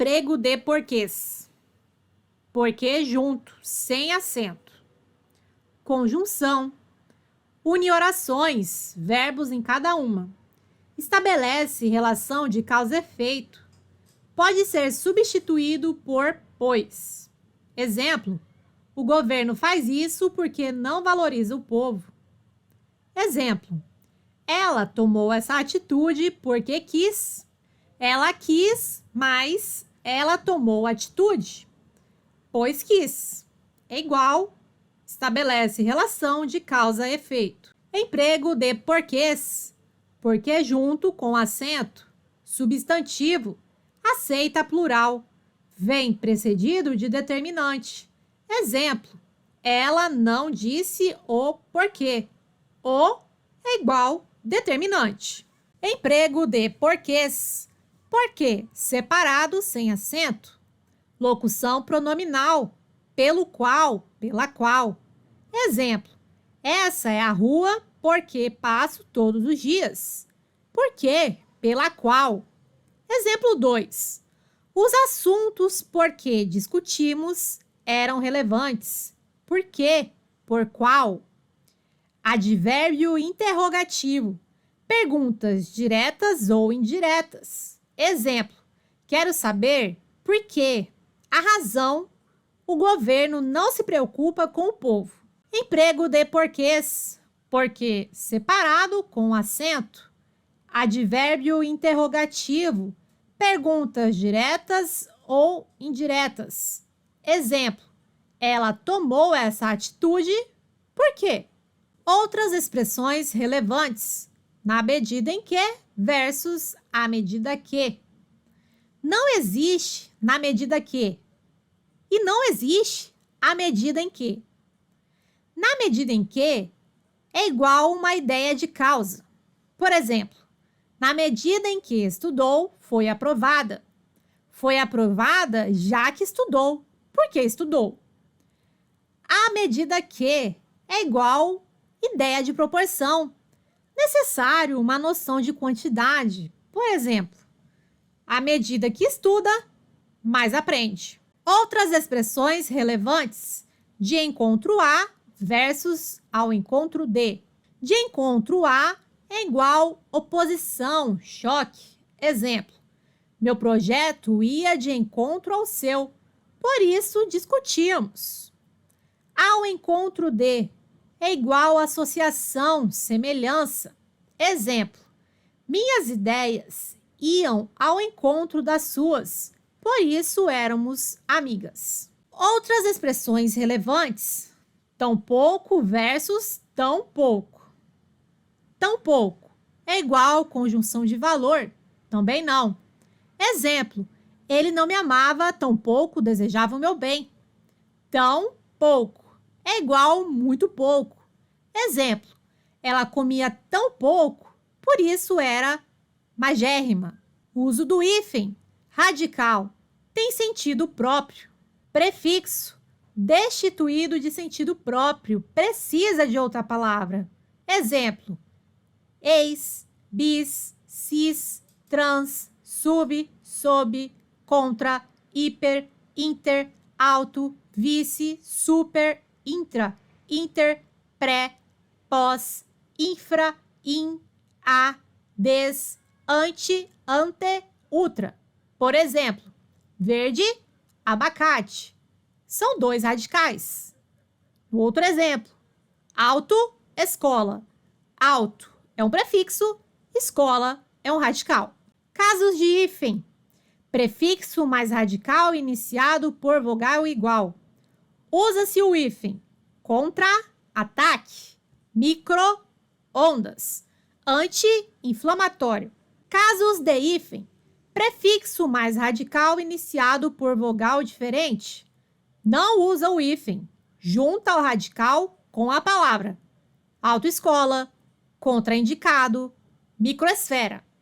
Emprego de porquês. Porquê junto, sem acento. Conjunção. Une orações, verbos em cada uma. Estabelece relação de causa e efeito. Pode ser substituído por pois. Exemplo: o governo faz isso porque não valoriza o povo. Exemplo: ela tomou essa atitude porque quis. Ela quis, mas ela tomou atitude, pois quis. É igual, estabelece relação de causa e efeito. Emprego de porquês. Porquê junto com acento. Substantivo. Aceita plural. Vem precedido de determinante. Exemplo: ela não disse o porquê. O é igual determinante. Emprego de porquês. Porquê separado sem acento. Locução pronominal. Pelo qual, pela qual. Exemplo: essa é a rua porque passo todos os dias. Por quê? Pela qual. Exemplo 2. Os assuntos por que discutimos eram relevantes. Por quê? Por qual. Advérbio interrogativo. Perguntas diretas ou indiretas. Exemplo: quero saber por quê. A razão: o governo não se preocupa com o povo. Emprego de porquês. Porquê separado com acento. Advérbio interrogativo. Perguntas diretas ou indiretas. Exemplo: ela tomou essa atitude por quê? Outras expressões relevantes. Na medida em que versus à medida que. Não existe na medida que. E não existe à medida em que. Na medida em que é igual uma ideia de causa. Por exemplo: na medida em que estudou, foi aprovada. Foi aprovada já que estudou. Por que estudou? À medida que é igual ideia de proporção. Necessário uma noção de quantidade. Por exemplo: à medida que estuda, mais aprende. Outras expressões relevantes. De encontro a versus ao encontro de. De encontro a é igual oposição, choque. Exemplo: meu projeto ia de encontro ao seu, por isso discutíamos. Ao encontro de é igual associação, semelhança. Exemplo: minhas ideias iam ao encontro das suas, por isso éramos amigas. Outras expressões relevantes. Tão pouco versus tão pouco. Tão pouco é igual conjunção de valor? Também não. Exemplo: ele não me amava, tão pouco desejava o meu bem. Tão pouco é igual muito pouco. Exemplo: ela comia tão pouco, por isso era magérrima. Uso do hífen, radical, tem sentido próprio. Prefixo, destituído de sentido próprio, precisa de outra palavra. Exemplo: ex, bis, cis, trans, sub, sob, contra, hiper, inter, alto, vice, super, intra, inter, pré, pós, infra, in, a, des, ante, ante, ultra. Por exemplo: verde, abacate. São dois radicais. Outro exemplo: alto, escola. Alto é um prefixo, escola é um radical. Casos de hífen. Prefixo mais radical iniciado por vogal igual. Usa-se o hífen contra, ataque, micro-ondas, anti-inflamatório. Casos de hífen. Prefixo mais radical iniciado por vogal diferente. Não usa o hífen. Junta o radical com a palavra. Autoescola, contraindicado, microesfera.